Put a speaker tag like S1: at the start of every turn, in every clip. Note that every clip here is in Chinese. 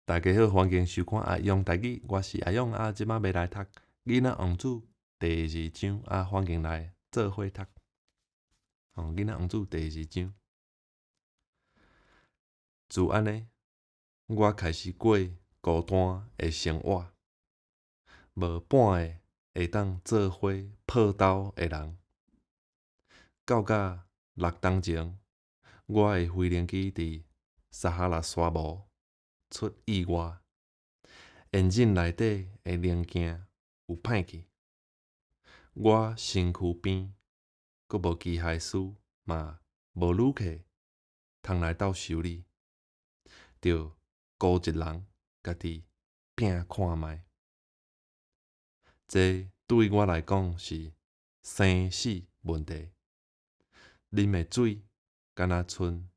S1: 大家好，欢迎收看阿勇台语，我是阿勇啊，即摆要来读《囡仔王子》第二章啊，欢迎来做伙读。囡仔王子》第二章，自安尼，我开始过孤单的生活，无半个会当做伙泡斗的人。到甲6冬前，我的飞行机伫撒哈拉沙漠出意外。引擎内底的零件有歹去，我身躯边阁无机械师，嘛无旅客通来斗修理，着孤一人家己拼看觅。这对我来讲是生死问题。啉的水敢若剩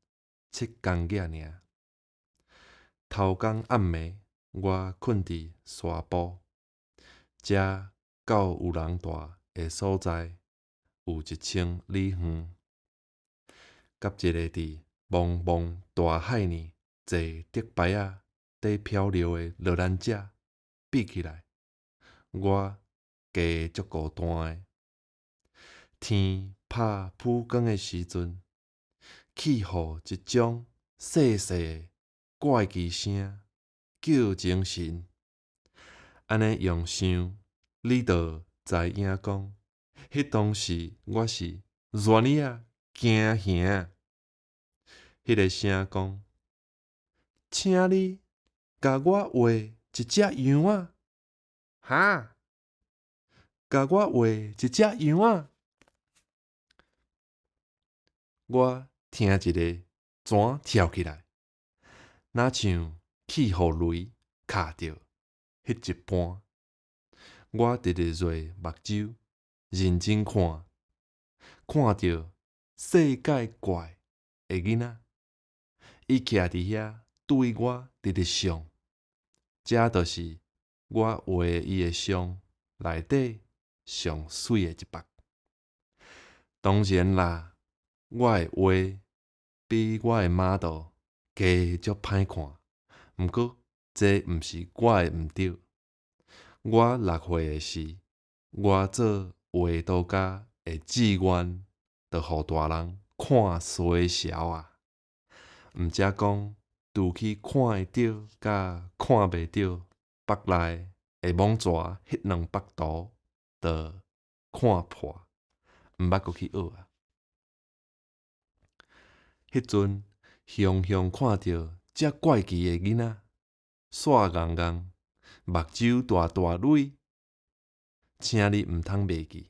S1: 7公仔尔。头天暗暝，我困伫沙坡，遮到有人住的所在，有1,000里远，甲一个伫茫茫大海呢坐竹排仔底漂流的落难者比起来，我加足孤单的。天拍曝光的时阵，起予一种细细的怪奇声，叫精神。安尼用想，你就知影讲，迄当时我是偌尔啊惊吓。迄个声讲：请你甲我画一只羊仔，哈！甲我画一只羊仔。我听一个蛇跳起来，若像去予雷敲着迄一般。我直直做目睭，认真看，看着世界怪的囡仔，伊徛伫遐对我直直笑。这就是我画伊的相内底上水的一幕。当然啦，我的画比我的 model 加足歹看，毋过这毋是我的毋对。我6岁时，我做画图家的志愿，着互大人看衰潲啊！毋则讲除去看会着甲看袂着，腹内的网蛇迄2幅图，着看破，毋捌阁去学啊！迄阵，雄雄看着遮怪奇的囡仔，煞戆戆，目睭大大蕊。请你毋通袂记，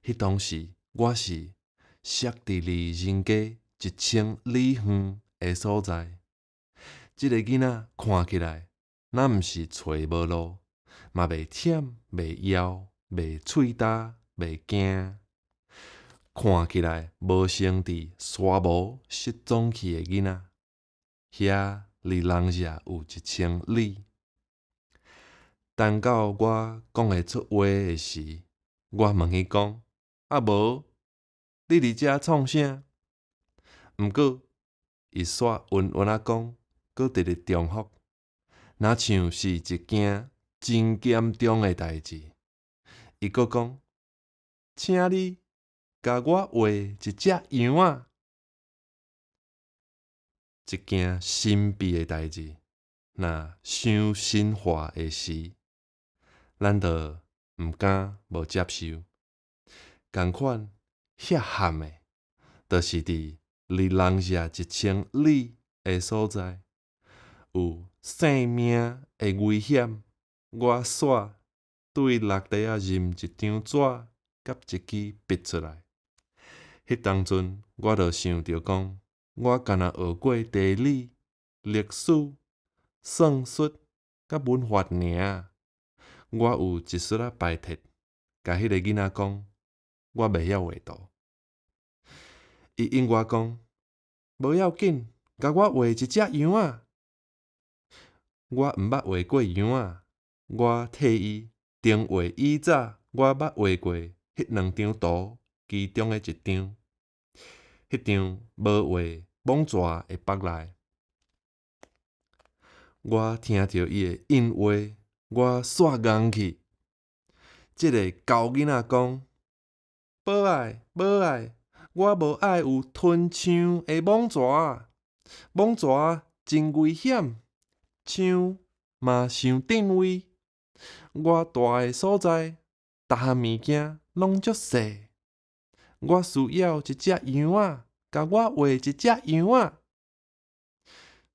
S1: 迄当时我是摔伫离人家1000里远的所在。即个囡仔看起来，若毋是揣无路，嘛袂忝、袂枵、袂喙焦、袂惊，看起来无像伫沙漠失踪去的囡仔。遐离人遮有1000里。等到我讲会出话的时，我问伊讲：啊无，你伫遮创啥？毋过伊煞晕晕仔讲，阁直直重复，若像是一件真严重的代志。伊阁讲：请你甲我画一只羊仔。一件神秘的代志，若伤神话的时，咱着毋敢无接受。共款遐悍的，就是伫离人遮1000里的所在，有性命的危险。我煞对落地仔任一张纸甲一支笔出来。迄当阵，我着想着讲，我干若学过地理、历史、算术甲文法尔。我有一屑仔白铁，甲迄个囡仔讲，我袂晓画图。伊应我讲，无要紧，甲我画一只羊仔。我毋捌画过羊仔，我替伊定画以早我捌画过迄2张图其中的一张。迄张无画蟒蛇的腹内。我听着伊的因话，我煞硬去。即个狗囡仔讲：无爱，无爱，我无爱有吞枪的猛蛇，猛蛇真危险，枪嘛伤定位。我住的所在，逐项物件拢足细，我需要一只羊仔，甲我画一只羊仔。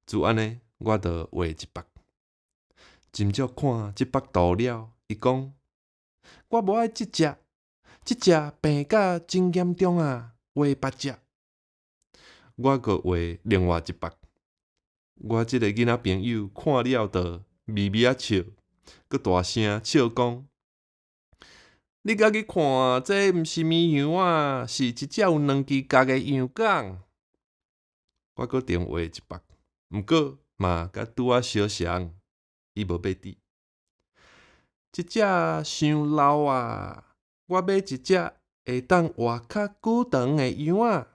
S1: 就安尼，我着画一幅。斟酌看即幅图了，伊讲：我无爱即只病甲真严重啊，画别只。我阁画另外一幅。我即个囡仔朋友看了着咪咪啊笑，阁大声笑讲：你家己看，这毋是绵羊啊，是一只有两支角的羊羔。我阁另画一幅，毋过嘛甲拄仔相像，伊无要滴。即只伤老啊，我买一只会当活较久长的羊仔。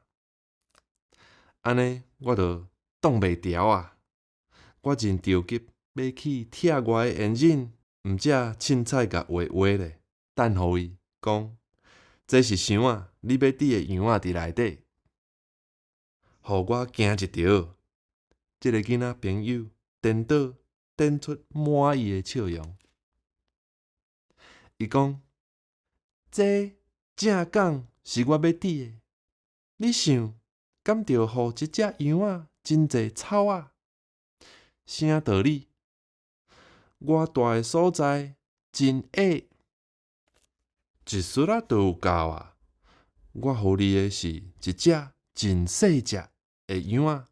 S1: 安尼我着挡袂牢啊！我真着急要去拆我的眼镜，毋则凊彩甲画画咧，等互伊讲这是箱仔，你要滴的羊仔伫内底，互我惊一跳。即个囡仔朋友颠倒点出满意的笑容。伊讲：这正港是我要滴的，你想，敢着互一只羊仔真济草仔？啥道理？我住的所在真矮，一屑仔就有够啊！我互你的是一只真细只的羊仔。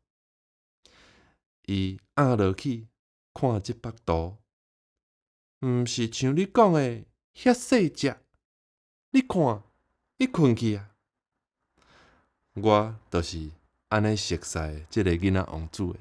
S1: 伊压落去看即幅图，毋是像你讲的遐细只。你看，伊困去啊！我就是安尼熟悉即个囡仔王子的。